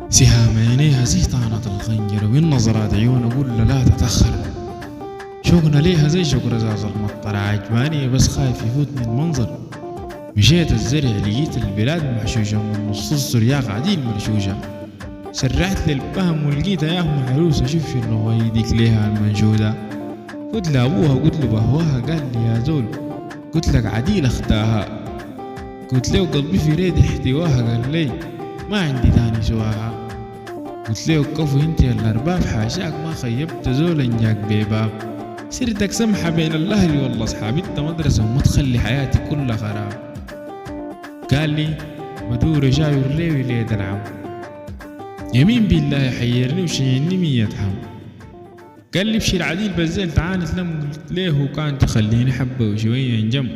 سهام عينيها زي طعنة الخنجر ومن نظرات عيونه أقول له لا تتأخر. شوقنا ليها زي شوق رزاز المطر عجباني بس خايف يفوتني المنظر. مشيت الزرع لقيت البلاد محشوشة من نص الزريا قاعدين مرشوشة. سرعت للفهم ولقيتها يا محروسة شوف شنو يديك ليها المنشودة. قلت لأبوها قلت له بهواها قال لي يا زول قلت لك عديل اختاها. قلت له قلبي في ريد احتواها قال لي ما عندي تاني سواها. قلت له كفو انت الارباب حاشاك ما خيبت زول انجاك بباب. سيرتك سمحة بين الاهل والله اصحابي انت مدرسة وما تخلي حياتي كلها خراب. قال لي مدور شاير لي وليد العم يمين بالله حيرني وشيني 100 عام. قال لي بشير عديل بزين تعال تلم قلت له وكان تخليني حبة وشوية انجم.